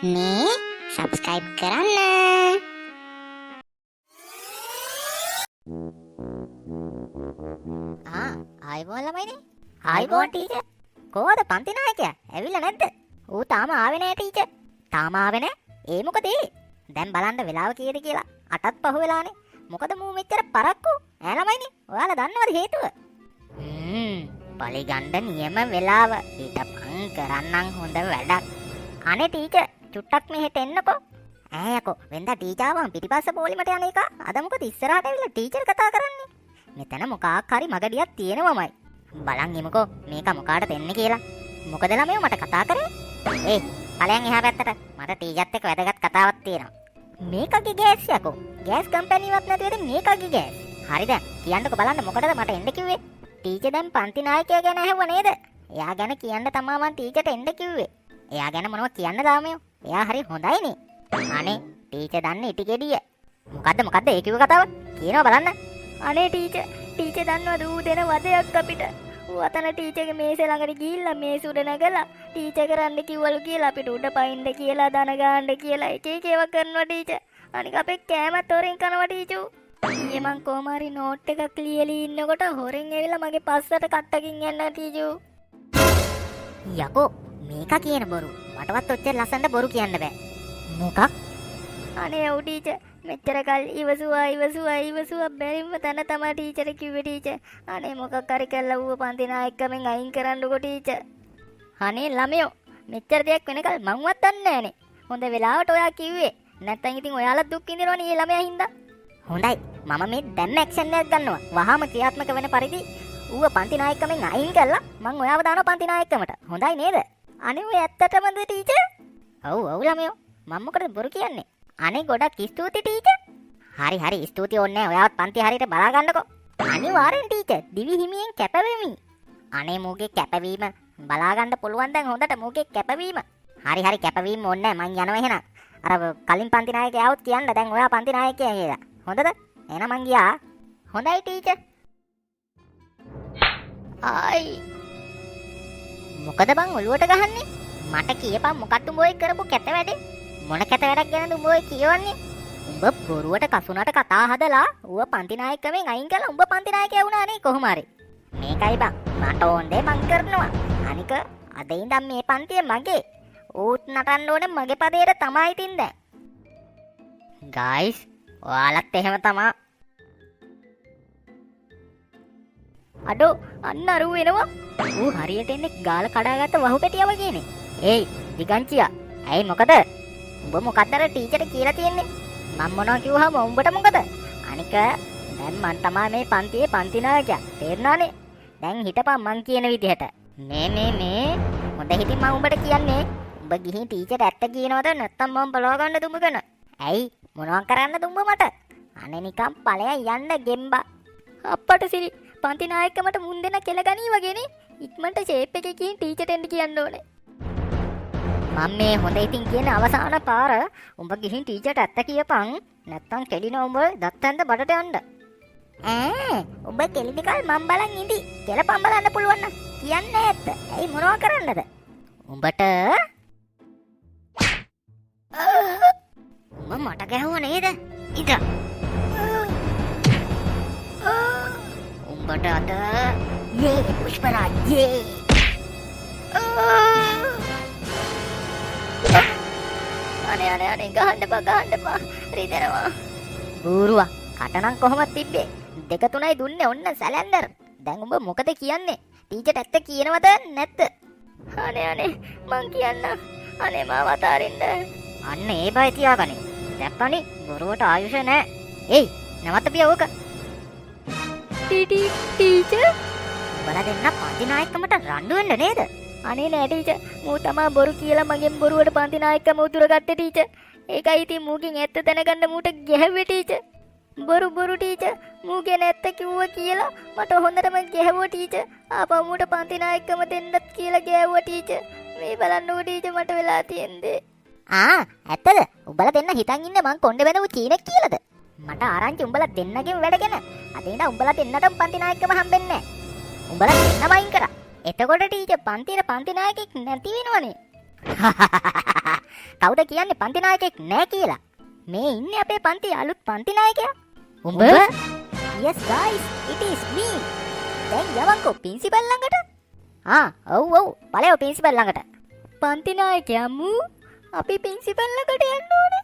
මේ සබ්ස්ක්‍රයිබ් කරන්න. ආයිබෝන් ළමයිනේ. ආයිබෝන් ටීචර්. කොහොමද පන්ති නායකයා? ඇවිල්ලා නැද්ද? ඌ තාම ආවේ නැහැ ටීචර්. තාම ආවේ නැහැ? ඒ මොකද ඒ? දැන් බලන්න වෙලාව කීයද කියලා. 8ත් පහු වෙලානේ. මොකද මූ මෙච්චර පරක්කු? ඈ ළමයිනේ. ඔයාලා දන්නවද හේතුව? පලිගණ්ඩ නියම වෙලාව. හිටපන් කරන්නම් හොඳ වැඩක්. අනේ ටීචර් චුට්ටක් මෙහෙට එන්නකෝ. ඈයකෝ වෙන්දා ටීචර් ආවම පිටිපස්ස පොලිමට යන එක. අද මොකද ඉස්සරහට ඇවිල්ලා ටීචර් කතා කරන්නේ? මෙතන මොකක් හරි මගඩියක් තියෙනවමයි. බලන් ඉමුකෝ මේක මොකාටද එන්නේ කියලා. මොකද ළමයෝ මට කතා කරේ? ඒ ඵලයන් එහා පැත්තට මට ටීචර්ත් එක්ක වැදගත් කතාවක් තියෙනවා. මේකගේ ගෑස් යකෝ. ගෑස් කම්පැනිවත් නැතුවද මේකගේ ගෑස්. හරි දැන් කියන්නකෝ බලන්න මොකටද මට එන්න කිව්වේ? ටීචර් දැන් පන්ති නායකයා ගැන ඇහුව නේද? එයා ගැන කියන්න තමයි මං ටීචර්ට එන්න කිව්වේ. එයා ගැන මොනවද කියන්න දාමයෝ? එයා හරි හොඳයිනේ. අනේ ටීචර් දන්නේ ඉටි ගෙඩිය. මොකද්ද ඒ කිව්ව කතාව? කියනවා බලන්න. අනේ ටීචර් දන්නවද ඌ දෙන වදයක් අපිට? ඌ අතන ටීචර්ගේ මේසේ ළඟට ගිහිල්ලා මේස උඩ නැගලා ටීචර් කරන්න කිව්වලු කියලා අපිට උඩ පයින්ද කියලා දන ගන්න කියලා එක එක ඒවා කරනවා ටීචර්. අනික අපේ කෑමත් හොරෙන් කනවා ටීචර්. ඊයේ මං කොහම හරි නෝට් එකක් ලියලි ඉන්නකොට හොරෙන් ඇවිල්ලා මගේ පස්සට කට්ටකින් යන්න ටීචර්. යකෝ මේක කියන බොරු මටවත් ඔච්චර ලස්සනට බොරු කියන්න බෑ. මොකක්? අනේ ඔව් ටීචර් මෙච්චර කල් ඉවසුවා බැරිම තැන තමයි ටීචර් කිව්වේ ටීචර්. අනේ මොකක් හරි කරලා ඌව පන්ති නායකකමෙන් අයින් කරන්නකෝ ටීචර්. අනේ ළමයෝ මෙච්චර දෙයක් වෙනකල් මංවත් දන්නේ නෑනේ. හොඳ වෙලාවට ඔයා කිව්වේ. නැත්තම් ඉතින් ඔයාලා දුක් විඳිනවනේ මේ ළමයා හින්දා. හොඳයි මම මේ දැන් ඇක්ෂන් එකක් ගන්නවා. වහාම ක්‍රියාත්මක වෙන පරිදි ඌව පන්ති නායකකමෙන් අයින් කරලා මං ඔයාව දානවා පන්ති නායකකමට. හොඳයි නේද? අනේ ඔය ඇත්තටමද ටීචර්? ඔව් ළමයෝ මම මොකටද බොරු කියන්නේ? අනේ ගොඩක් ස්තුති ටීචර්. හරි ස්තුති ඕනේ. ඔයාවත් පන්ති හරියට බලා ගන්නකෝ. අනිවාර්යෙන් ටීචර් දිවි හිමියෙන් කැපවෙමි. අනේ මූගේ කැපවීම බලා ගන්න පුළුවන් දැන් හොඳට මූගේ කැපවීම. හරි කැපවීම ඕනේ මං යනවා එහෙනම්. අර කලින් පන්ති නායකයා આવුත් කියන්න දැන් ඔයා පන්ති නායකයා කියලා. හොඳද? එහෙනම් මං ගියා. හොඳයි ටීචර්. ආයි මොකද බං ඔලුවට ගහන්නේ? මට කියපන් මොකක්ද උඹ ඔය කරපු කැත වැඩේ? මොන කැත වැඩක් ගැනද උඹ ඔය කියවන්නේ? උඹ බොරුවට කසුනට කතා හදලා ඌව පන්ති නායකකමෙන් අයින් කරලා උඹ පන්ති නායකයා වුණා නේ කොහොම හරි. මේකයි බං මට ඕන දේ මං කරනවා. අනික අද ඉඳන් මේ පන්තිය මගේ. ඌත් නටන්න ඕනේ මගේ පදේට තමයි ඉතින් දැන්. ගයිස් ඔයාලත් එහෙම තමා. අඩෝ අන්න අරු වෙනවා. ඌ හරියට එන්නේ ගාල කඩාගත්ත වහු පෙටිය වගේනේ. ඒයි දිගංචියා. ඇයි මොකද? උඹ මොකක්ද අර ටීචර්ට කියලා තියෙන්නේ? මම මොනවා කිව්වහම උඹට මොකද? අනික දැන් මං තමයි මේ පන්තියේ පන්ති නායකයා. තේරුණානේ? දැන් හිටපන් මං කියන විදිහට. මේ හොඳ හිතින් මම උඹට කියන්නේ. උඹ ගිහින් ටීචර්ට ඇත්ත කියනවද නැත්නම් මම බලා ගන්නද උඹ ගැන? ඇයි මොනවා කරන්නද උඹ මට? අනේ නිකන් ඵලයන් යන්න ගෙම්බා. අප්පට සිරි පන්ති නායකකමට මුන් දෙන කෙල ගනී වගේනේ. ඉක්මනට ෂේප් එකේ ගිහින් ටීචර්ට එන්න කියන්න ඕනේ. මම මේ හොඳ ඉතින් කියන අවසාන පාර උඹ ගිහින් ටීචර්ට ඇත්ත කියපන්. නැත්තම් කෙලින උඹ දත්තෙන්ද බඩට යන්න. උඹ කෙලිනිකල් මම බලන් ඉඳි. කෙලපම් බලන්න පුළුවන් නම් කියන්නේ ඇත්ත. ඇයි මොනවා කරන්නද? උඹට උඹ මට ගැහුවා නේද? ඉතින් උඹට අද යේ පුෂ්පරා යේ අනේ ගහන්න බා රිදෙනවා. බූරුවා කටනම් කොහොමද තිබ්බේ? 2-3යි දුන්නේ ඔන්න සැලෙන්ඩර්. දැන් උඹ මොකද කියන්නේ? ටීචර්ට ඇත්ත කියනවද නැත්ද? අනේ මං කියන්න. අනේ මාව අතාරින්න. අන්න ඒ බය තියාගනි. දැක්කනේ බොරුවට ආයුෂ නැහැ. ඒයි නවත්තපිය ඕක. ටීචර් උඹලා දෙන්න පන්ති නායකකමට රණ්ඩු වෙන්න නේද? අනේ නෑ ටීචර්. මූ තමා බොරු කියලා මගෙන් බොරුවට පන්ති නායකකම උතුර ගත්තේ ටීචර්. ඒකයි ඉතින් මූගෙන් ඇත්ත දැනගන්න මූට ගැහැව්වේ ටීචර්. බොරු ටීචර්. මූ ගැන ඇත්ත කිව්වා කියලා මට හොඳටම ගැහැව්වා ටීචර්. ආපහු මූට පන්ති නායකකම දෙන්නත් කියලා ගැහැව්වා ටීචර්. මේ බලන්නකෝ ටීචර් මට වෙලා තියෙන්නේ. ඇත්තද? උඹලා දෙන්න හිතන් ඉන්නේ මං කොණ්ඩේ බැඳපු චීනෙක් කියලාද? මට ආරංචි උඹලා දෙන්නගෙන් වැඩගෙන. අද ඉඳන් උඹලා දෙන්නටම පන්ති නායකකම හම්බෙන්නේ නැහැ. උඹලා දෙන්නම අයින් කරා. එතකොට ටීචර් පන්තියේ පන්ති නායකෙක් නැති වෙනවනේ. කවුද කියන්නේ පන්ති නායකයෙක් නෑ කියලා? මේ ඉන්නේ අපේ පන්ති අලුත් පන්ති නායකයා. උඹ? Yes guys, it is me. දැන් යවන්කෝ ප්‍රින්සිපල් ළඟට. ඔව් බලයෝ ප්‍රින්සිපල් ළඟට. පන්ති නායකයා මූ අපි ප්‍රින්සිපල් ළඟට යන්න ඕනේ.